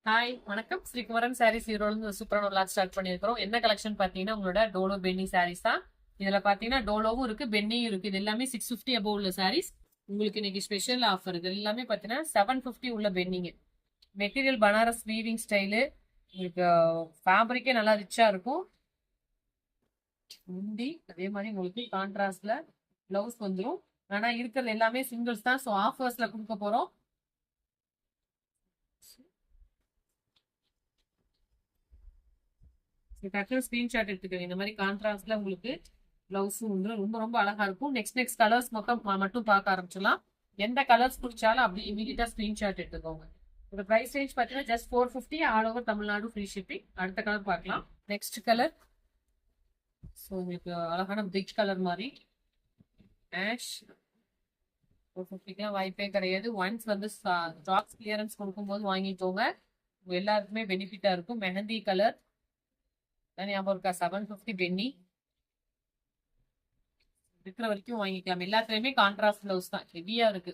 Hi வணக்கம். ஸ்ரீகுமரன் சாரீஸ் ஈரோடு சூப்பரான ஒரு லாட் ஸ்டார்ட் பண்ணியிருக்கிறோம். என்ன கலெக்ஷன் பார்த்தீங்கன்னா உங்களோட டோலோ பென்னி சாரீஸ் தான். இதுல பார்த்தீங்கன்னா டோலோவும் இருக்கு, பென்னியும் இருக்கு. இது எல்லாமே 650 above உள்ள சாரீஸ். உங்களுக்கு இன்னைக்கு ஸ்பெஷல் ஆஃபர். இது எல்லாமே பார்த்தீங்கன்னா 750 உள்ள பென்னிங்க. Material Banaras weaving style. உங்களுக்கு ஃபேப்ரிக்கே நல்லா ரிச்சா இருக்கும். முந்தி அதே மாதிரி உங்களுக்கு கான்ட்ராஸ்ட்ல பிளவுஸ் வந்துடும். ஆனா இருக்கிறது எல்லாமே சிங்கிள்ஸ் தான். ஸோ ஆஃபர்ஸ்ல கொடுக்க போறோம். டக்குனு ஸ்கிரீன்ஷாட் எடுத்துக்கோங்க. இந்த மாதிரி கான்ட்ராஸ்ட்ல உங்களுக்கு பிளவுஸும் வந்து ரொம்ப ரொம்ப அழகா இருக்கும். நெக்ஸ்ட் கலர்ஸ் மட்டும் பார்க்க ஆரம்பிச்சிடலாம். எந்த கலர்ஸ் பிடிச்சாலும் அப்படி இமீடியட்டா ஸ்கிரீன்ஷாட் எடுத்துக்கோங்க. இந்த பிரைஸ் ரேஞ்ச் பார்த்தீங்கன்னா just 450. All over Tamil Nadu free shipping. அடுத்த கலர் பார்க்கலாம். நெக்ஸ்ட் கலர் ஸோ உங்களுக்கு அழகான பிரிக் கலர் மாதிரி ஆஷ். 450 வாய்ப்பே கிடையாது. ஒன்ஸ் வந்து ஸ்டாக்ஸ் கிளியரன்ஸ் கொடுக்கும்போது வாங்கிக்கோங்க. எல்லாருக்குமே பெனிஃபிட்டா இருக்கும். மெஹந்தி கலர் ஞாபகம் இருக்கா? 750 பென்னி. இருக்கிற வரைக்கும் வாங்கிக்கலாம். எல்லாத்துலயுமே கான்ட்ராஸ்ட் பிளவுஸ் தான். ஹெவியா இருக்கு.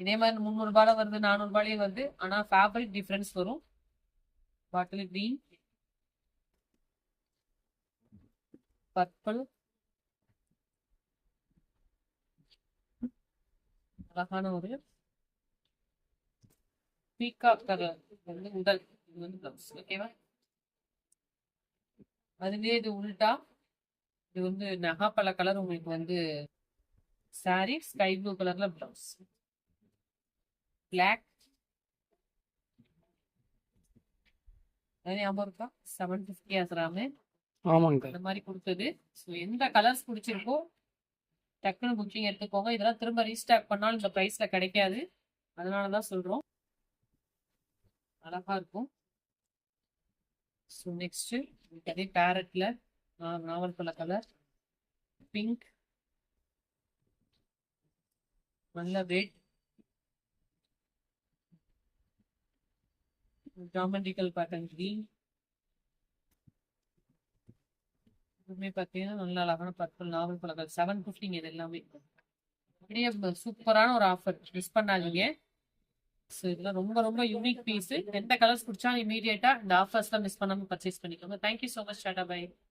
இதே மாதிரி 300 ரூபாயில வருது, 400 ரூபாயிலே வருது. ஆனா ஃபேப்ரிக் டிஃபரன்ஸ் வரும். பாட்டில் கிரீன், பர்பிள், அழகான ஒரு பீகாக் கலர் வந்து உடல். இது வந்து பிளவுஸ். ஓகேவா? அதுலயே இது உள்டா. இது வந்து நகாப்பழ கலர். உங்களுக்கு வந்து சாரி ஸ்கை ப்ளூ கலர்ல பிளவுஸ். பிளாக் ஞாபகம் இருக்கா? 750 ஆசராமே. ஆமாங்க. இந்த மாதிரி கொடுத்தது. ஸோ எந்த கலர்ஸ் பிடிச்சிருக்கோ டக்குன்னு புக்கிங் எடுத்துக்கோங்க. இதெல்லாம் திரும்ப ரீஸ்டாக் பண்ணாலும் இந்த ப்ரைஸ்ல கிடைக்காது. அதனாலதான் சொல்றோம். அழகா இருக்கும். ஸோ நெக்ஸ்ட் அதே பேரட்ல நாவல் பழ கலர், பிங்க், நல்ல ரெட், ஜாமெட்ரிக்கல் பேட்டர்ன் கிரீன். இதுவுமே பார்த்தீங்கன்னா நல்ல அழகான பர்பிள் நாவல் பழ கலர். 750 இது எல்லாமே. அப்படியே சூப்பரான ஒரு ஆஃபர். மிஸ் பண்ணாதீங்க. ஸோ இதெல்லாம் ரொம்ப ரொம்ப யூனிக் பீஸ். எந்த கலர்ஸ் பிடிச்சாலும் இமீடியட்டா இந்த ஆஃபர்ஸ்லாம் மிஸ் பண்ணாம பர்ச்சேஸ் பண்ணிக்கோங்க. Thank you so much. Tata by.